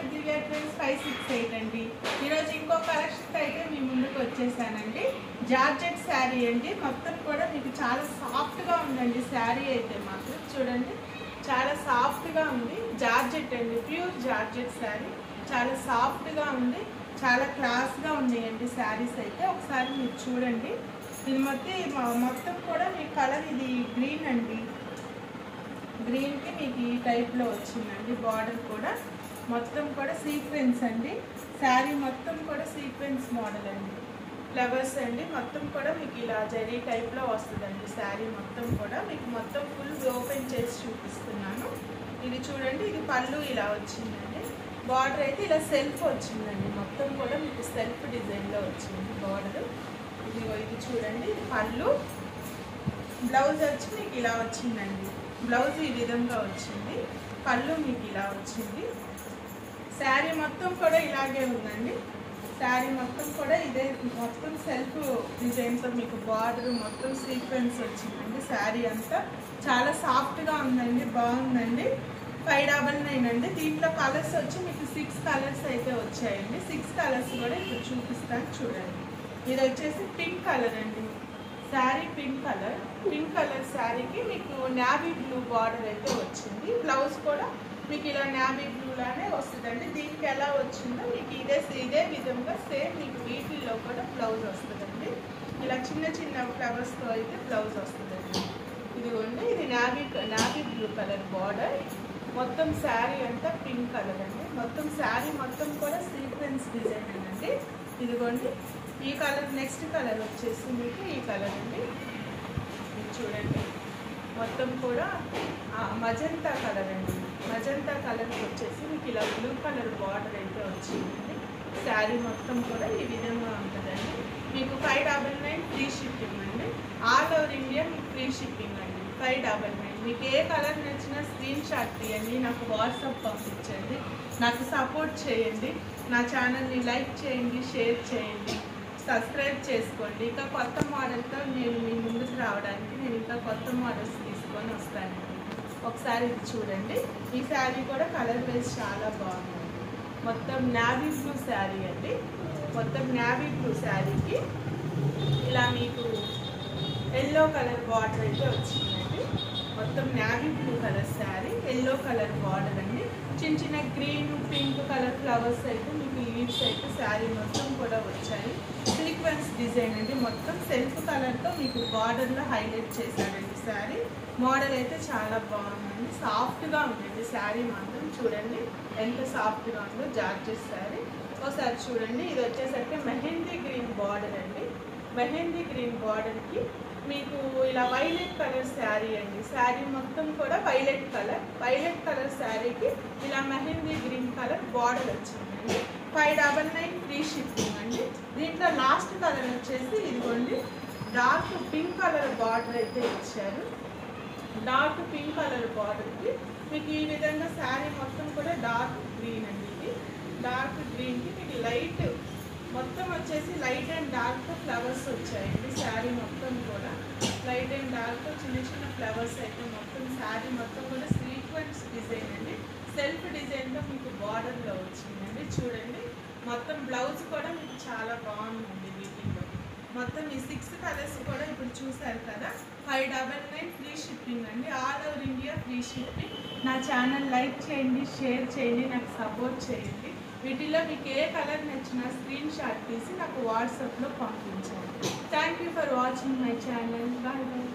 93856 అండి. ఈరోజు ఇంకో కలెక్షన్ అయితే మీ ముందుకు వచ్చేసానండి. జార్జెట్ శారీ అండి. మొత్తం కూడా మీకు చాలా సాఫ్ట్గా ఉందండి. శారీ అయితే మాత్రం చూడండి, చాలా సాఫ్ట్గా ఉంది. జార్జెట్ అండి, ప్యూర్ జార్జెట్ శారీ. చాలా సాఫ్ట్గా ఉంది, చాలా క్లాస్గా ఉన్నాయండి శారీస్ అయితే. ఒకసారి మీరు చూడండి. ఇది మొత్తం కూడా మీ కలర్ ఇది గ్రీన్ అండి. గ్రీన్కి మీకు ఈ టైప్లో వచ్చిందండి. బార్డర్ కూడా మొత్తం కూడా సీక్వెన్స్ అండి. శారీ మొత్తం కూడా సీక్వెన్స్ మోడల్ అండి. ఫ్లవర్స్ అండి. మొత్తం కూడా మీకు ఇలా జరీ టైప్లో వస్తుందండి. శారీ మొత్తం కూడా మీకు మొత్తం ఫుల్ ఓపెన్ చేసి చూపిస్తున్నాను. ఇది చూడండి, ఇది పళ్ళు ఇలా వచ్చిందండి. బార్డర్ అయితే ఇలా సెల్ఫ్ వచ్చిందండి. మొత్తం కూడా మీకు సెల్ఫ్ డిజైన్లో వచ్చింది బార్డర్. ఇది చూడండి, ఇది పళ్ళు. బ్లౌజ్ వచ్చి మీకు ఇలా వచ్చిందండి. బ్లౌజ్ ఈ విధంగా వచ్చింది. పళ్ళు మీకు ఇలా వచ్చింది. శారీ మొత్తం కూడా ఇలాగే ఉందండి. శారీ మొత్తం కూడా ఇదే మొత్తం సెల్ఫ్ డిజైన్తో మీకు బార్డర్ మొత్తం సీక్వెన్స్ వచ్చిందండి. శారీ అంతా చాలా సాఫ్ట్గా ఉందండి, బాగుందండి. 599 అండి. దీంట్లో కలర్స్ వచ్చి మీకు 6 కలర్స్ అయితే వచ్చాయండి. 6 కలర్స్ కూడా ఇప్పుడు చూపిస్తాను చూడండి. ఇది వచ్చేసి పింక్ కలర్ అండి. శారీ పింక్ కలర్ శారీకి మీకు నావీ బ్లూ బార్డర్ అయితే వచ్చింది. బ్లౌజ్ కూడా మీకు ఇలా నావీ బ్లూ లానే వస్తుందండి. దీనికి ఎలా వచ్చిందో మీకు ఇదే విధంగా సేమ్ మీకు వీటిల్లో కూడా బ్లౌజ్ వస్తుందండి. ఇలా చిన్న చిన్న ఫ్లవర్స్తో అయితే బ్లౌజ్ వస్తుందండి. ఇదిగోండి, ఇది నావీ బ్లూ కలర్ బార్డర్. మొత్తం శారీ అంతా పింక్ కలర్ అండి. మొత్తం శారీ మొత్తం కూడా సీక్వెన్స్ డిజైన్ అండి. ఇదిగోండి, ఈ కలర్ నెక్స్ట్ కలర్ వచ్చేసి మీకు ఈ కలర్ అండి. ఇది చూడండి, మొత్తం కూడా మజంతా కలర్ అండి. మజంతా కలర్కి వచ్చేసి మీకు ఇలా బ్లూ కలర్ బార్డర్ అయితే వచ్చిందండి. శారీ మొత్తం కూడా ఈ విధంగా ఉంటుందండి. మీకు 599 ఫ్రీ షిప్పింగ్ అండి. ఆల్ ఓవర్ ఇండియా మీకు ఫ్రీ షిప్పింగ్ అండి. 599. మీకు ఏ కలర్ నచ్చినా స్క్రీన్ షాట్ తీయండి, నాకు వాట్సాప్ పంపించండి, నాకు సపోర్ట్ చేయండి. నా ఛానల్ని లైక్ చేయండి, షేర్ చేయండి, సబ్స్క్రైబ్ చేసుకోండి. ఇంకా కొత్త మోడల్తో నేను మీ ముందుకు రావడానికి నేను ఇంకా కొత్త మోడల్స్ తీసుకొని వస్తానండి. ఒకసారి ఇది చూడండి. ఈ శారీ కూడా కలర్ వైజ్ చాలా బాగుంది. మొత్తం నావీ బ్లూ శారీ అండి. మొత్తం నావీ బ్లూ శారీకి ఇలా మీకు ఎల్లో కలర్ బార్డర్ అయితే వచ్చిందండి. మొత్తం navy blue colour sari, yellow colour border అండి. చిన్న చిన్న గ్రీన్, పింక్ కలర్ ఫ్లవర్స్ అయితే మీకు లీవ్స్ అయితే శారీ మొత్తం కూడా వచ్చాయి. సీక్వెన్స్ డిజైన్ అండి. మొత్తం సెల్ఫ్ కలర్తో మీకు బార్డర్లో హైలైట్ చేశారండి. శారీ మోడల్ అయితే చాలా బాగుందండి. సాఫ్ట్గా ఉందండి శారీ మాత్రం. చూడండి ఎంత సాఫ్ట్గా ఉందో జార్జెట్ శారీ. ఒకసారి చూడండి. ఇది వచ్చేసరికి మెహందీ గ్రీన్ బార్డర్ అండి. మెహందీ గ్రీన్ బార్డర్కి మీకు ఇలా వైలెట్ కలర్ శారీ అండి. శారీ మొత్తం కూడా వైలెట్ కలర్ శారీకి ఇలా మెహందీ గ్రీన్ కలర్ బార్డర్ వచ్చిందండి. 599 ఫ్రీ షిప్పింగ్ అండి. దీంట్లో లాస్ట్ కలర్ వచ్చేసి ఇదిగోండి, డార్క్ పింక్ కలర్ బార్డర్ అయితే ఇచ్చారు. డార్క్ పింక్ కలర్ బార్డర్కి మీకు ఈ విధంగా శారీ మొత్తం కూడా డార్క్ గ్రీన్ అండి. ఇది డార్క్ గ్రీన్కి మీకు లైట్ మొత్తం వచ్చేసి లైట్ అండ్ డార్క్ ఫ్లవర్స్ వచ్చాయండి. శారీ మొత్తం కూడా లైట్ అండ్ డార్క్ చిన్న చిన్న ఫ్లవర్స్ అయితే మొత్తం శారీ మొత్తం కూడా సీక్వెన్స్ డిజైన్ అండి. సెల్ఫ్ డిజైన్తో మీకు బార్డర్లో వచ్చిందండి. చూడండి, మొత్తం బ్లౌజ్ కూడా మీకు చాలా బాగుందండి. వీటిలో మొత్తం ఈ 6 కలర్స్ కూడా ఇప్పుడు చూసారు కదా. 599 ఫ్రీ షిప్పింగ్ అండి. All over India free shipping. నా ఛానల్ లైక్ చేయండి, షేర్ చేయండి, నాకు సపోర్ట్ చేయండి. వీటిలో మీకు ఏ కలర్ నచ్చినా స్క్రీన్ షాట్ తీసి నాకు వాట్సాప్లో పంపించండి. Thank you for watching my channel. Bye bye.